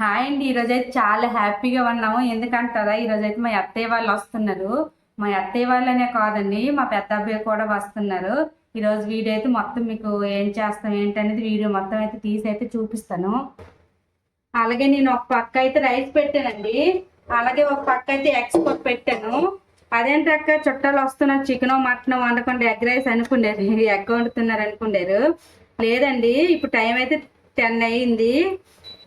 Hi అండి. ఈరోజైతే చాలా హ్యాపీగా ఉన్నాము. ఎందుకంటారా, ఈరోజైతే మా అత్తయ్య వాళ్ళు వస్తున్నారు. మా అత్తయ్య వాళ్ళనే కాదండి, మా పెద్ద అబ్బాయి కూడా వస్తున్నారు. ఈరోజు వీడియో అయితే మొత్తం మీకు ఏం చేస్తాం ఏంటనేది వీడియో మొత్తం అయితే తీసి అయితే చూపిస్తాను. అలాగే నేను ఒక పక్క అయితే రైస్ పెట్టానండి, అలాగే ఒక పక్క అయితే ఎగ్స్ పెట్టాను. అదేంటక్క చుట్టాలు వస్తున్నారు, చికెన్ మటన్ వండకుండా ఎగ్ రైస్ అనుకున్నారు, ఎగ్ వండుతున్నారు అనుకున్నారు. లేదండి, ఇప్పుడు టైం అయితే 10 అయ్యింది.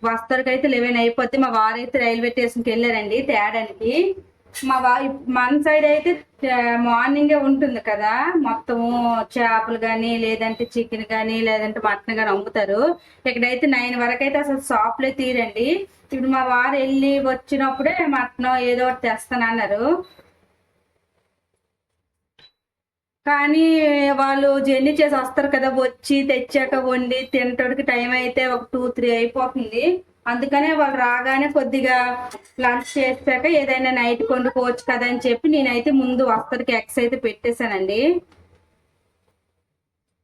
వస్తరికైతే 11 అయిపోద్ది. మా వారు అయితే రైల్వే స్టేషన్కి వెళ్ళారండి తేడానికి. మన సైడ్ అయితే మార్నింగే ఉంటుంది కదా, మొత్తము చేపలు కానీ లేదంటే చికెన్ కానీ లేదంటే మటన్ కానీ అమ్ముతారు. ఇక్కడైతే 9 వరకు అయితే అసలు షాప్లే తీరండి. ఇప్పుడు మా వారు వెళ్ళి వచ్చినప్పుడే మటన్ ఏదో ఒకటి తెస్తానన్నారు. కానీ వాళ్ళు జర్నీ చేసి వస్తారు కదా, వచ్చి తెచ్చాక వండి తినటానికి టైం అయితే ఒక 2-3 అయిపోతుంది. అందుకనే వాళ్ళు రాగానే కొద్దిగా లంచ్ చేసాక ఏదైనా నైట్ వండుకోవచ్చు కదా అని చెప్పి నేనైతే ముందు వస్తరికి ఎగ్స్ అయితే పెట్టేశానండి.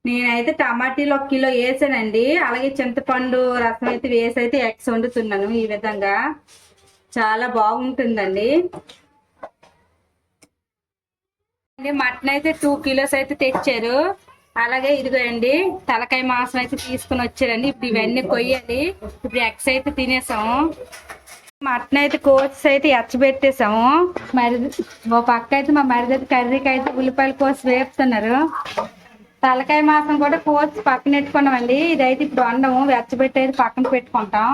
నేనైతే టమాటీలు 1 కిలో వేసానండి, అలాగే చింతపండు రసం అయితే వేసి అయితే ఎగ్స్ వండుతున్నాను. ఈ విధంగా చాలా బాగుంటుందండి. మటన్ అయితే 2 కిలోస్ అయితే తెచ్చారు. అలాగే ఇదిగోండి తలకాయ మాంసం అయితే తీసుకుని వచ్చారండి. ఇప్పుడు ఇవన్నీ కొయ్యాలి. ఇప్పుడు ఎగ్స్ అయితే తినేసాము. మటన్ అయితే కోసి అయితే ఎచ్చబెట్టేసాము. మరి ఓ పక్క అయితే మా మరిదైతే కర్రీకి అయితే ఉల్లిపాయలు కోసి వేపుతున్నారు. తలకాయ మాంసం కూడా కోసి పక్కన పెట్టుకున్నామండి. ఇదైతే ఇప్పుడు వండము, వెచ్చబెట్టి అయితే పక్కన పెట్టుకుంటాం.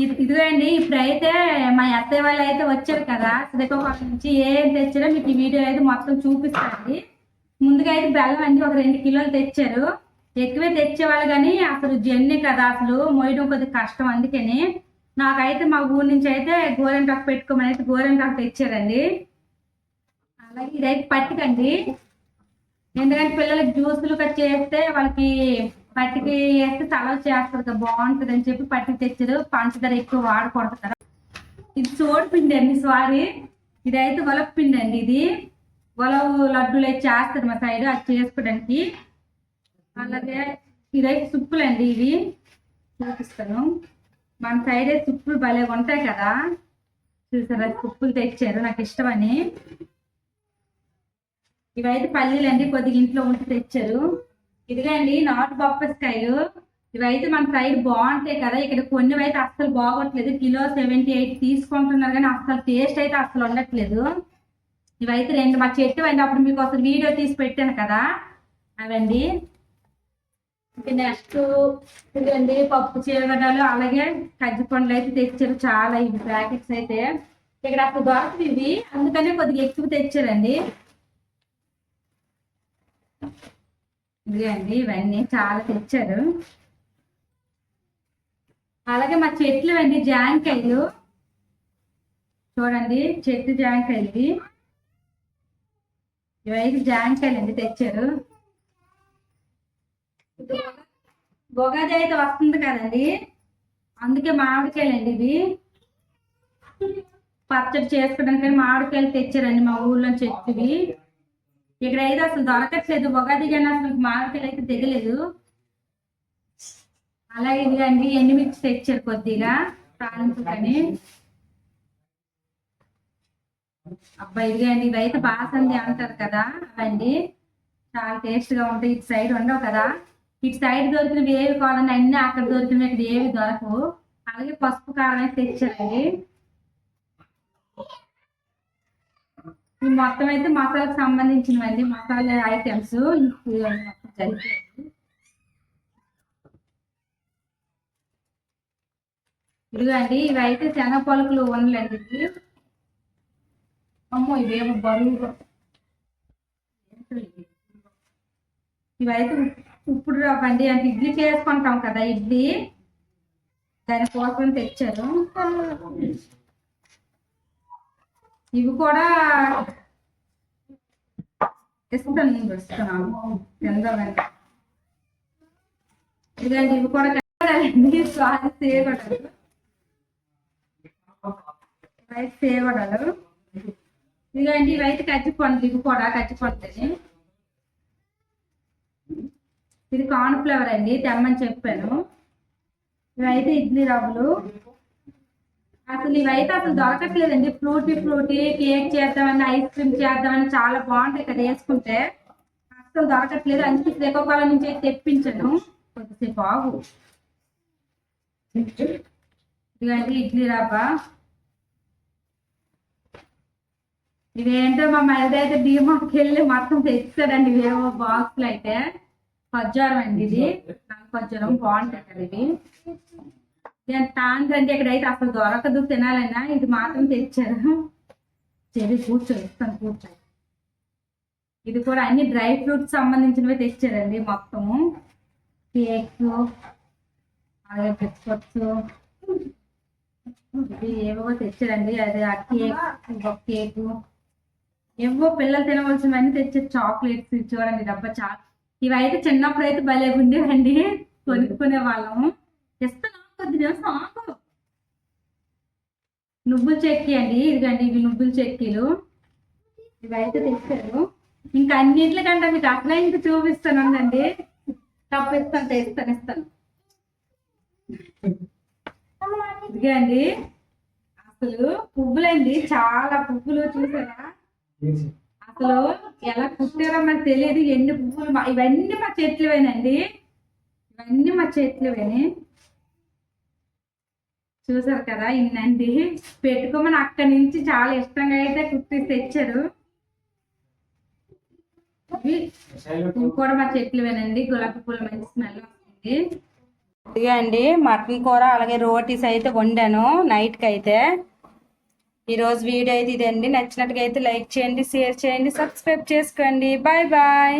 ఇదిగోండి ఇప్పుడైతే మా అత్తయ్య వాళ్ళు అయితే వచ్చారు కదా, శ్రీకాకుళం నుంచి ఏం తెచ్చారో మీకు ఈ వీడియో అయితే మొత్తం చూపిస్తానండి. ముందుగా అయితే బెల్లం అండి ఒక 2 కిలోలు తెచ్చారు. ఎక్కువే తెచ్చేవాళ్ళు కానీ అసలు జర్నీ కదా, అసలు మోయడం కొద్దిగా కష్టం. అందుకని నాకైతే మా ఊరి నుంచి అయితే గోరెంటాకు పెట్టుకోమని అయితే గోరెంటాకు తెచ్చారండి. అలాగే ఇదైతే పట్టికండి, ఎందుకంటే పిల్లలకి జ్యూసులు కట్ చేస్తే వాళ్ళకి పట్టికి వేస్తే తలలు చేస్తారు కదా, బాగుంటుంది అని చెప్పి పట్టికి తెచ్చారు. పంచదార ఎక్కువ వాడకూడదు కదా. ఇది సోడిపిండి అండి, సారీ ఇదైతే పిండి అండి. ఇది లడ్డూలు అయితే చేస్తారు మా సైడ్, అది చేసుకోవడానికి. అలాగే ఇదైతే సుప్పులు అండి, ఇవి చూపిస్తాను. మన సైడ్ అయితే సుప్పులు భలే ఉంటాయి కదా, చూసారా సుప్పులు తెచ్చారు నాకు ఇష్టమని. ఇవైతే పల్లీలు అండి, కొద్దిగా ఇంట్లో ఉండి తెచ్చారు. ఇదిగండి నాటు బొప్పస్కాయలు, ఇవైతే మన సైడ్ బాగుంటాయి కదా, ఇక్కడ కొన్ని అయితే అస్సలు బాగోట్లేదు. కిలో 78 తీసుకుంటున్నారు కానీ అస్సలు టేస్ట్ అయితే అస్సలు ఉండట్లేదు. ఇవైతే 2 మా చెట్టు అండి, అప్పుడు మీకు అసలు వీడియో తీసి పెట్టాను కదా అవండి. నెక్స్ట్ ఇదండి పప్పు చీరగడ్డలు, అలాగే కజ్జిపండ్లు అయితే తెచ్చారు చాలా. ఇవి ప్యాకెట్స్ అయితే ఇక్కడ అసలు దొరకదు ఇవి, అందుకనే కొద్దిగా ఎక్కువ తెచ్చారండి. ఇదిగండి ఇవన్నీ చాలా తెచ్చారు. అలాగే మా చెట్లు అండి జాంకాయలు, చూడండి చెట్టు జాంకాయలు. ఇవైతే జాంకాయలు అండి తెచ్చారు. బొగాది అయితే వస్తుంది కదండి, అందుకే మామిడికాయలు అండి ఇవి పచ్చడి చేసుకోవడానికి మామిడికాయలు తెచ్చారండి మా ఊళ్ళో చెట్టువి. ఇక్కడ అయితే అసలు దొరకట్లేదు బొగాది, కానీ అసలు మామిడికాయలు అయితే దిగలేదు. అలాగే ఇదిగండి ఎండుమిర్చి తెచ్చారు కొద్దిగా తాలింపుకని. అబ్బాయి ఇదిగండి ఇవైతే బాసంది అంటారు కదా, అవండి చాలా టేస్ట్ గా ఉంటాయి. ఇటు సైడ్ ఉండవు కదా, ఇటు సైడ్ దొరికినవి ఏవి కాదండి, అన్ని అక్కడ దొరికినవి ఇక్కడ ఏవి దొరకవు. అలాగే పసుపు కారం అయితే తెచ్చారండి. ఈ మొత్తం అయితే మసాలాకు సంబంధించినవండి, మసాలా ఐటమ్స్ మొత్తం జరిగిపోయింది. ఇదిగండి ఇవైతే శనగ పలుకులు ఉండలేండి ఇవి. అమ్మో ఇవేమో బరువుగా. ఇవైతే ఇప్పుడు రావండి, అంటే ఇడ్లీ చేసుకుంటాం కదా, ఇడ్లీ దానికోసం తెచ్చారు. ఇవి కూడా ఇస్తున్నాను తిందామండి. ఇదండి ఇవి కూడా సేవడలు. ఇదండి ఇవైతే కజ్జిపండ్లు, ఇవి కూడా కజ్జిపండ్లని. ఇది కార్న్ ఫ్లేవర్ అండి, తెమ్మని చెప్పాను. ఇవైతే ఇడ్లీ రవ్వలు. అసలు ఇవైతే అసలు దొరకట్లేదండి. ఫ్రూటీ కేక్ చేద్దామని, ఐస్ క్రీమ్ చేద్దామని చాలా బాగుంటాయి కదా వేసుకుంటే. అసలు దొరకట్లేదు. అందుకే శ్రీకాకుళం నుంచి అయితే తెప్పించాను. కొద్దిసేపు ఆగు. ఇదిగండి ఇడ్లీ రవ్వ. ఇవేంటో మా మరిది అయితే డీమార్ట్కి వెళ్ళి మొత్తం తెచ్చాడండి. ఇవేవో బాక్స్లు అయితే. ఖర్జూరం అండి ఇది. ఖర్జూరం బాగుంటాయి కదా ఇవి. తాండ్రండి ఇక్కడైతే అసలు దొరకదు తినాలన్నా. ఇది మాత్రం తెచ్చారు. చెరి కూర్చో ఇస్తాను కూర్చో. ఇది కూడా అన్ని డ్రై ఫ్రూట్స్ సంబంధించినవి తెచ్చారండి మొత్తము. కేక్ అలాగే బిస్కెట్స్ ఇవి ఏవో తెచ్చారండి. అదే ఆ కేకు ఏవో పిల్లలు తినవలసినవన్నీ తెచ్చారు. చాక్లెట్స్ చూడండి డబ్బా ఇవైతే చిన్నప్పుడు అయితే భలే ఉండేవండి. కొనుక్కునే వాళ్ళము. ఇస్తాను కొద్ది నిమిషం ఆకు. నువ్వుల చెక్కి అండి. ఇదిగండి ఇవి నువ్వుల చెక్కీలు. ఇవైతే తెచ్చారు. ఇంకా అన్నింటికంటే మీకు అట్లా ఇంకా చూపిస్తానండి. తప్పిస్తాను తెస్తాను. ఇదిగండి అసలు పువ్వులండి. చాలా పువ్వులు చూసారా. అసలు ఎలా కుట్టారో మనకు తెలియదు. ఎన్ని పువ్వులు. ఇవన్నీ మా చెట్లువేనండి. ఇవన్నీ మా చెట్లువేని. చూసారు కదా ఇన్నండి. పెట్టుకోమని అక్కడి నుంచి చాలా ఇష్టంగా అయితే కుట్టి తెచ్చారు. ఇవి కూడా మా చెట్లువేనండి. గులాబీ పూలు మంచి స్మెల్ వస్తుంది. ఇదిగా అండి మటన్ కూర అలాగే రోటీస్ అయితే వండాను నైట్కి అయితే. ఈరోజు వీడియో అయితే ఇదండి. నచ్చినట్టుగా అయితే లైక్ చేయండి, షేర్ చేయండి, సబ్స్క్రైబ్ చేసుకోండి. Bye bye.